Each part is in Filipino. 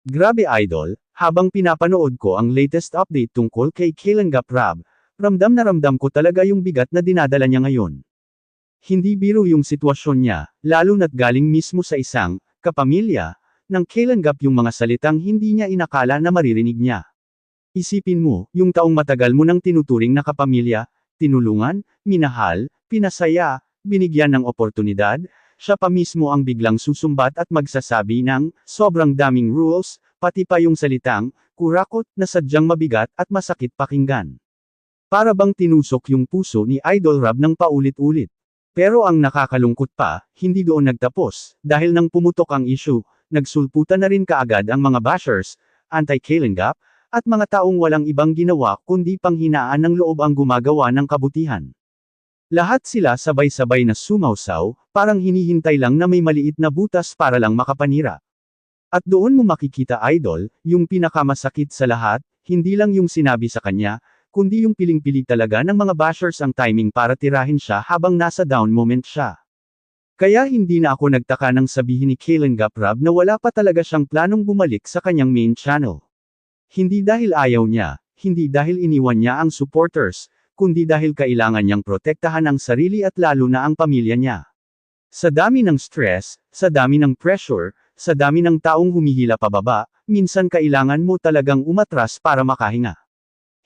Grabe idol, habang pinapanood ko ang latest update tungkol kay Kalingap Rab, ramdam na ramdam ko talaga yung bigat na dinadala niya ngayon. Hindi biro yung sitwasyon niya, lalo na't galing mismo sa isang kapamilya ng Kalingap yung mga salitang hindi niya inakala na maririnig niya. Isipin mo, yung taong matagal mo nang tinuturing na kapamilya, tinulungan, minahal, pinasaya, binigyan ng oportunidad, siya pa mismo ang biglang susumbat at magsasabi ng sobrang daming rules, pati pa yung salitang kurakot na sadyang mabigat at masakit pakinggan. Para bang tinusok yung puso ni Idol Rab ng paulit-ulit. Pero ang nakakalungkot pa, hindi doon nagtapos, dahil nang pumutok ang issue, nagsulputan na rin kaagad ang mga bashers, anti-Kalingap, at mga taong walang ibang ginawa kundi panghinaan ng loob ang gumagawa ng kabutihan. Lahat sila sabay-sabay na sumawsaw, parang hinihintay lang na may maliit na butas para lang makapanira. At doon mo makikita idol, yung pinakamasakit sa lahat, hindi lang yung sinabi sa kanya, kundi yung piling-pili talaga ng mga bashers ang timing para tirahin siya habang nasa down moment siya. Kaya hindi na ako nagtaka nang sabihin ni Kalingap Rab na wala pa talaga siyang planong bumalik sa kanyang main channel. Hindi dahil ayaw niya, hindi dahil iniwan niya ang supporters, kundi dahil kailangan niyang protektahan ang sarili at lalo na ang pamilya niya. Sa dami ng stress, sa dami ng pressure, sa dami ng taong humihila pababa, minsan kailangan mo talagang umatras para makahinga.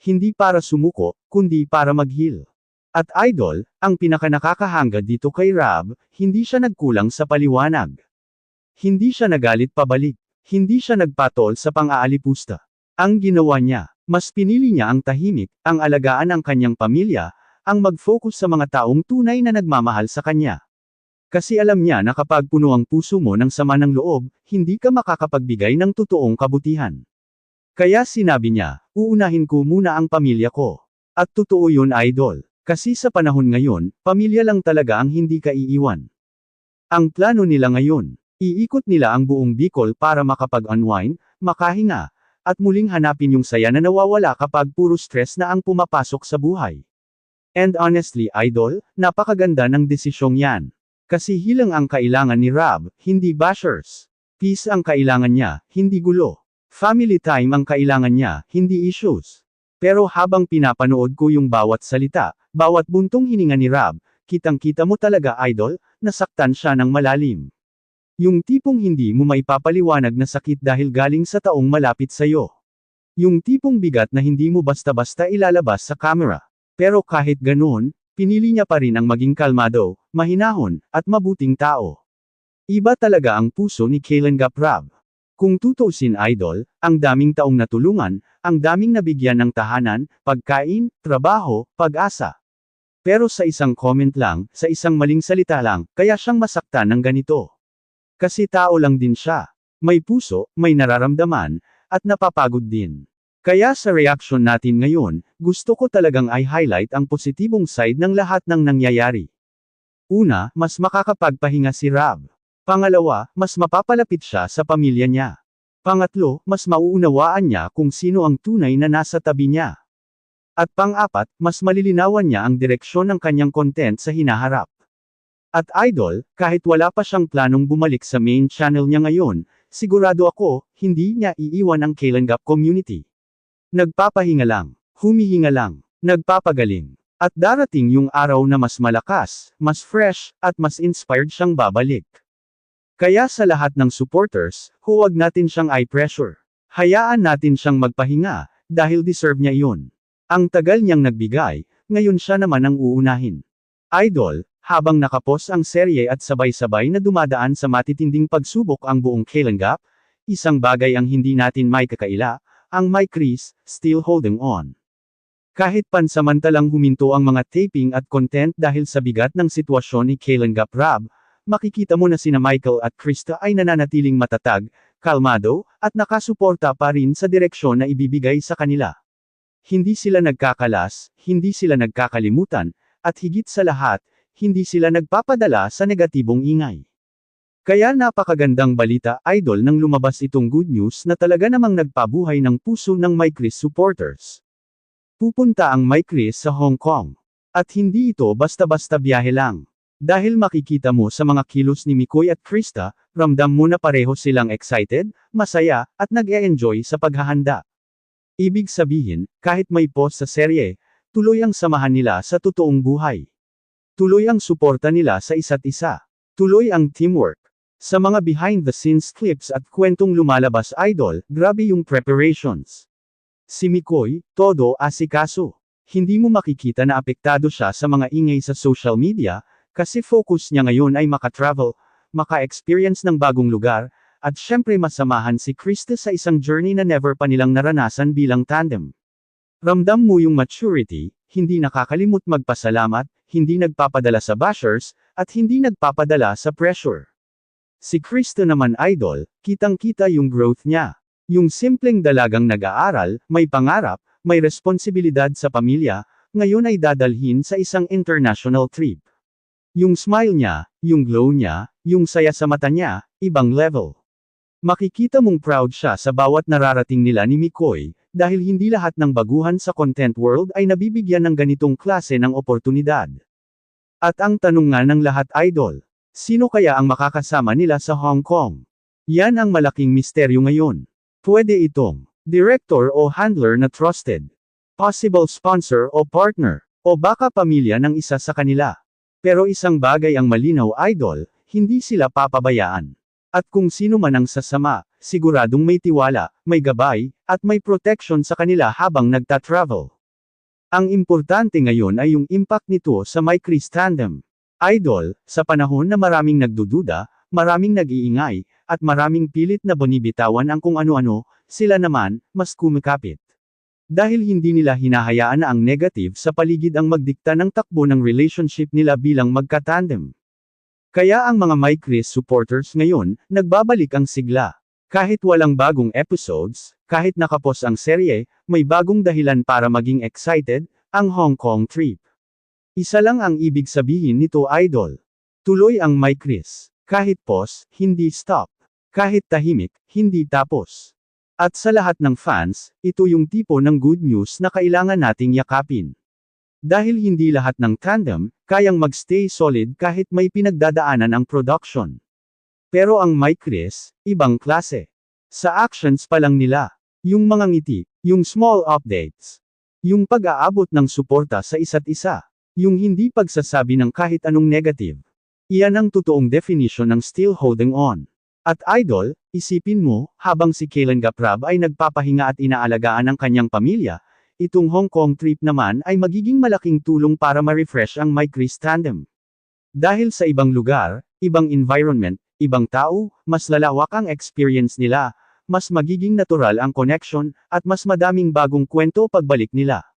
Hindi para sumuko, kundi para mag-heal. At idol, ang pinakanakakahanga dito kay Rab, hindi siya nagkulang sa paliwanag. Hindi siya nagalit pabalik. Hindi siya nagpatol sa pang-aalipusta. Ang ginawa niya, mas pinili niya ang tahimik, ang alagaan ang kanyang pamilya, ang mag-focus sa mga taong tunay na nagmamahal sa kanya. Kasi alam niya na kapag puno ang puso mo ng sama ng loob, hindi ka makakapagbigay ng totoong kabutihan. Kaya sinabi niya, uunahin ko muna ang pamilya ko. At totoo yun idol. Kasi sa panahon ngayon, pamilya lang talaga ang hindi ka iiwan. Ang plano nila ngayon, iikot nila ang buong Bicol para makapag-unwind, makahinga, at muling hanapin yung saya na nawawala kapag puro stress na ang pumapasok sa buhay. And honestly idol, napakaganda ng desisyong yan. Kasi hilang ang kailangan ni Rab, hindi bashers. Peace ang kailangan niya, hindi gulo. Family time ang kailangan niya, hindi issues. Pero habang pinapanood ko yung bawat salita, bawat buntong hininga ni Rab, kitang-kita mo talaga idol, nasaktan siya ng malalim. Yung tipong hindi mo maipapaliwanag na sakit dahil galing sa taong malapit sa'yo. Yung tipong bigat na hindi mo basta-basta ilalabas sa camera. Pero kahit ganoon, pinili niya pa rin ang maging kalmado, mahinahon, at mabuting tao. Iba talaga ang puso ni Kalingap Rab. Kung tutuusin idol, ang daming taong natulungan, ang daming nabigyan ng tahanan, pagkain, trabaho, pag-asa. Pero sa isang comment lang, sa isang maling salita lang, kaya siyang masaktan ng ganito. Kasi tao lang din siya. May puso, may nararamdaman, at napapagod din. Kaya sa reaction natin ngayon, gusto ko talagang i-highlight ang positibong side ng lahat ng nangyayari. Una, mas makakapagpahinga si Rab. Pangalawa, mas mapapalapit siya sa pamilya niya. Pangatlo, mas mauunawaan niya kung sino ang tunay na nasa tabi niya. At pang-apat, mas malilinawan niya ang direksyon ng kanyang content sa hinaharap. At idol, kahit wala pa siyang planong bumalik sa main channel niya ngayon, sigurado ako, hindi niya iiwan ang Kalingap community. Nagpapahinga lang, humihinga lang, nagpapagaling. At darating yung araw na mas malakas, mas fresh, at mas inspired siyang babalik. Kaya sa lahat ng supporters, huwag natin siyang i-pressure. Hayaan natin siyang magpahinga, dahil deserve niya iyon. Ang tagal niyang nagbigay, ngayon siya naman ang uunahin. Idol, habang nakapos ang serye at sabay-sabay na dumadaan sa matitinding pagsubok ang buong Kalingap, isang bagay ang hindi natin may kakaila, ang Mike Chris, still holding on. Kahit pansamantalang huminto ang mga taping at content dahil sa bigat ng sitwasyon ni Kalingap Rab, makikita mo na sina Michael at Krista ay nananatiling matatag, kalmado, at nakasuporta pa rin sa direksyon na ibibigay sa kanila. Hindi sila nagkakalas, hindi sila nagkakalimutan, at higit sa lahat, hindi sila nagpapadala sa negatibong ingay. Kaya napakagandang balita idol nang lumabas itong good news na talaga namang nagpabuhay ng puso ng Mike Chris supporters. Pupunta ang Mike Chris sa Hong Kong. At hindi ito basta-basta biyahe lang. Dahil makikita mo sa mga kilos ni Mikoy at Krista, ramdam mo na pareho silang excited, masaya, at nag-e-enjoy sa paghahanda. Ibig sabihin, kahit may pause sa serye, tuloy ang samahan nila sa totoong buhay. Tuloy ang suporta nila sa isa't isa. Tuloy ang teamwork. Sa mga behind-the-scenes clips at kwentong lumalabas idol, grabe yung preparations. Si Mikoy, todo asikaso. Hindi mo makikita na apektado siya sa mga ingay sa social media, kasi focus niya ngayon ay maka-travel, maka-experience ng bagong lugar, at syempre masamahan si Krista sa isang journey na never pa nilang naranasan bilang tandem. Ramdam mo yung maturity, hindi nakakalimot magpasalamat, hindi nagpapadala sa bashers, at hindi nagpapadala sa pressure. Si Krista naman idol, kitang-kita yung growth niya. Yung simpleng dalagang nag-aaral, may pangarap, may responsibilidad sa pamilya, ngayon ay dadalhin sa isang international trip. Yung smile niya, yung glow niya, yung saya sa mata niya, ibang level. Makikita mong proud siya sa bawat nararating nila ni Mikoy, dahil hindi lahat ng baguhan sa content world ay nabibigyan ng ganitong klase ng oportunidad. At ang tanong nga ng lahat idol, sino kaya ang makakasama nila sa Hong Kong? Yan ang malaking misteryo ngayon. Pwede itong director o handler na trusted, possible sponsor o partner, o baka pamilya ng isa sa kanila. Pero isang bagay ang malinaw idol, hindi sila papabayaan. At kung sino man ang sasama, siguradong may tiwala, may gabay, at may protection sa kanila habang nagta-travel. Ang importante ngayon ay yung impact nito sa My Kris tandem. Idol, sa panahon na maraming nagdududa, maraming nag-iingay, at maraming pilit na bonibitawan ang kung ano-ano, sila naman, mas kumikapit. Dahil hindi nila hinahayaan na ang negative sa paligid ang magdikta ng takbo ng relationship nila bilang magka-tandem. Kaya ang mga My Kris supporters ngayon, nagbabalik ang sigla. Kahit walang bagong episodes, kahit nakapos ang serye, may bagong dahilan para maging excited, ang Hong Kong trip. Isa lang ang ibig sabihin nito idol. Tuloy ang My Kris. Kahit pause, hindi stop. Kahit tahimik, hindi tapos. At sa lahat ng fans, ito yung tipo ng good news na kailangan nating yakapin. Dahil hindi lahat ng tandem, kayang magstay solid kahit may pinagdadaanan ang production. Pero ang My Kris, ibang klase. Sa actions pa lang nila, yung mga ngiti, yung small updates, yung pag-aabot ng suporta sa isa't isa, yung hindi pagsasabi ng kahit anong negative. Iyan ang totoong definition ng still holding on. At idol, isipin mo, habang si Kailangap Rab ay nagpapahinga at inaalagaan ang kanyang pamilya, itong Hong Kong trip naman ay magiging malaking tulong para ma-refresh ang My Kris tandem. Dahil sa ibang lugar, ibang environment, ibang tao, mas lalawak ang experience nila, mas magiging natural ang connection, at mas madaming bagong kwento pagbalik nila.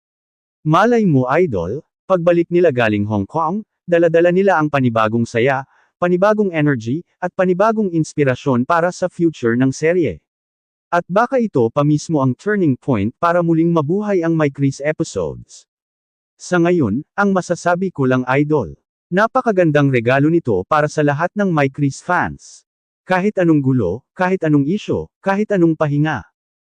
Malay mo idol, pagbalik nila galing Hong Kong, dala-dala nila ang panibagong saya, panibagong energy, at panibagong inspirasyon para sa future ng serye. At baka ito pa mismo ang turning point para muling mabuhay ang My Kris episodes. Sa ngayon, ang masasabi ko lang idol. Napakagandang regalo nito para sa lahat ng My Kris fans. Kahit anong gulo, kahit anong isyo, kahit anong pahinga.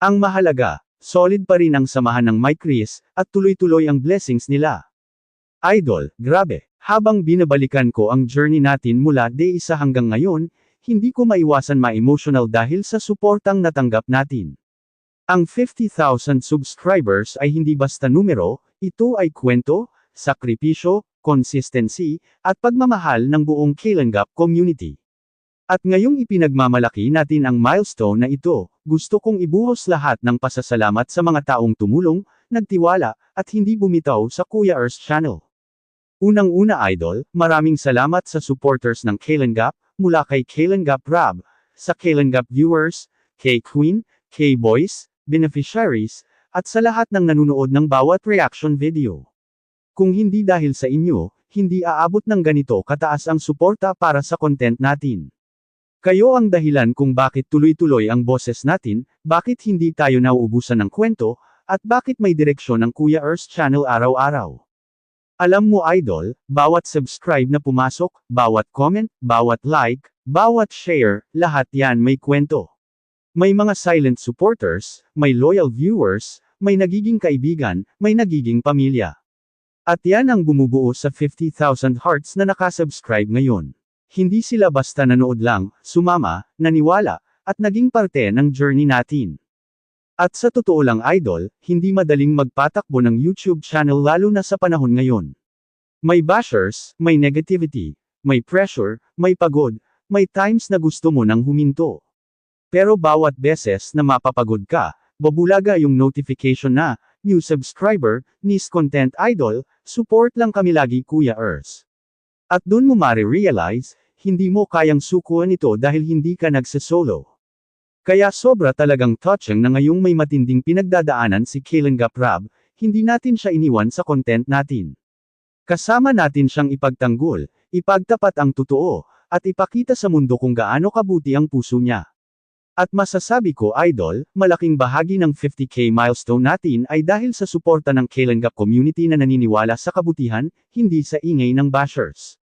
Ang mahalaga, solid pa rin ang samahan ng My Kris, at tuloy-tuloy ang blessings nila. Idol, grabe. Habang binabalikan ko ang journey natin mula day 1 hanggang ngayon, hindi ko maiwasan ma-emotional dahil sa suportang natanggap natin. Ang 50,000 subscribers ay hindi basta numero, ito ay kwento, sakripisyo, consistency, at pagmamahal ng buong Kailangap community. At ngayong ipinagmamalaki natin ang milestone na ito, gusto kong ibuhos lahat ng pasasalamat sa mga taong tumulong, nagtiwala, at hindi bumitaw sa Kuya Ers channel. Unang-una idol, maraming salamat sa supporters ng Kailangap, mula kay Kailangap Rab, sa Kailangap viewers, kay Queen, kay Boys, beneficiaries, at sa lahat ng nanunood ng bawat reaction video. Kung hindi dahil sa inyo, hindi aabot ng ganito kataas ang suporta para sa content natin. Kayo ang dahilan kung bakit tuloy-tuloy ang boses natin, bakit hindi tayo nauubusan ng kwento, at bakit may direksyon ang Kuya Ers channel araw-araw. Alam mo idol, bawat subscribe na pumasok, bawat comment, bawat like, bawat share, lahat yan may kwento. May mga silent supporters, may loyal viewers, may nagiging kaibigan, may nagiging pamilya. At yan ang bumubuo sa 50,000 hearts na nakasubscribe ngayon. Hindi sila basta nanood lang, sumama, naniwala, at naging parte ng journey natin. At sa totoo lang idol, hindi madaling magpatakbo ng YouTube channel lalo na sa panahon ngayon. May bashers, may negativity, may pressure, may pagod, may times na gusto mo nang huminto. Pero bawat beses na mapapagod ka, babulaga yung notification na, new subscriber, Nis Content Idol, support lang kami lagi Kuya Ers. At dun mo mare-realize, hindi mo kayang sukuan ito dahil hindi ka nagsesolo. Kaya sobra talagang touching na ngayong may matinding pinagdadaanan si Kalinga Prab, hindi natin siya iniwan sa content natin. Kasama natin siyang ipagtanggol, ipagtapat ang totoo, at ipakita sa mundo kung gaano kabuti ang puso niya. At masasabi ko idol, malaking bahagi ng 50K milestone natin ay dahil sa suporta ng Kalinga community na naniniwala sa kabutihan, hindi sa ingay ng bashers.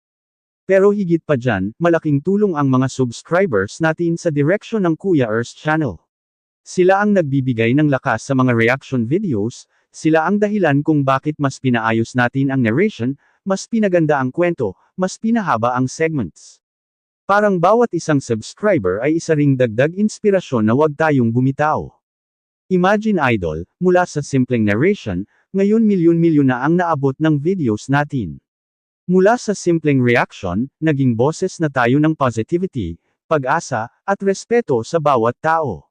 Pero higit pa dyan, malaking tulong ang mga subscribers natin sa direksyon ng Kuya Ers channel. Sila ang nagbibigay ng lakas sa mga reaction videos, sila ang dahilan kung bakit mas pinaayos natin ang narration, mas pinaganda ang kwento, mas pinahaba ang segments. Parang bawat isang subscriber ay isa ring dagdag inspirasyon na wag tayong bumitaw. Imagine idol, mula sa simpleng narration, ngayon milyon-milyon na ang naabot ng videos natin. Mula sa simpleng reaction, naging boses na tayo ng positivity, pag-asa, at respeto sa bawat tao.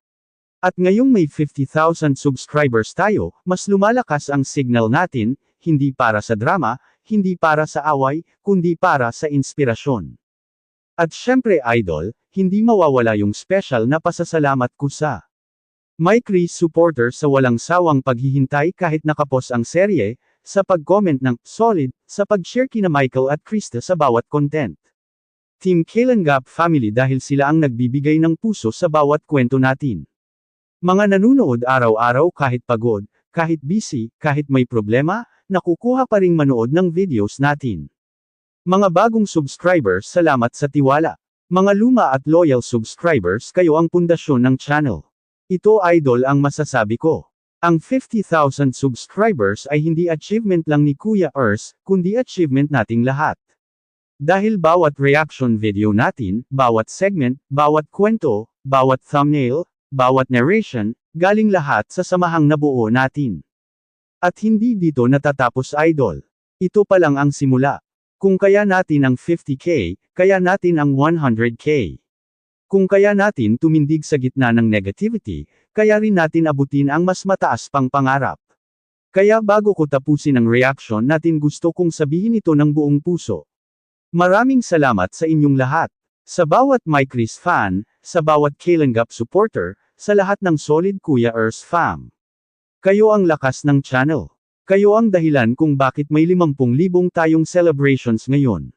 At ngayong may 50,000 subscribers tayo, mas lumalakas ang signal natin, hindi para sa drama, hindi para sa away, kundi para sa inspirasyon. At syempre idol, hindi mawawala yung special na pasasalamat ko sa Mike Reese supporter sa walang sawang paghihintay kahit nakapos ang serye, sa pag-comment ng solid, sa pag-share kina Michael at Krista sa bawat content. Team Kalinga family dahil sila ang nagbibigay ng puso sa bawat kwento natin. Mga nanunood araw-araw kahit pagod, kahit busy, kahit may problema, nakukuha pa ring manood ng videos natin. Mga bagong subscribers salamat sa tiwala. Mga luma at loyal subscribers kayo ang pundasyon ng channel. Ito idol ang masasabi ko. Ang 50,000 subscribers ay hindi achievement lang ni Kuya Ers, kundi achievement nating lahat. Dahil bawat reaction video natin, bawat segment, bawat kwento, bawat thumbnail, bawat narration, galing lahat sa samahang nabuo natin. At hindi dito natatapos idol. Ito pa lang ang simula. Kung kaya natin ang 50K, kaya natin ang 100K. Kung kaya natin tumindig sa gitna ng negativity, kaya rin natin abutin ang mas mataas pang pangarap. Kaya bago ko tapusin ang reaction natin gusto kong sabihin ito ng buong puso. Maraming salamat sa inyong lahat. Sa bawat Mike Reese fan, sa bawat Kalinga supporter, sa lahat ng solid Kuya Ers fam. Kayo ang lakas ng channel. Kayo ang dahilan kung bakit may 50,000 tayong celebrations ngayon.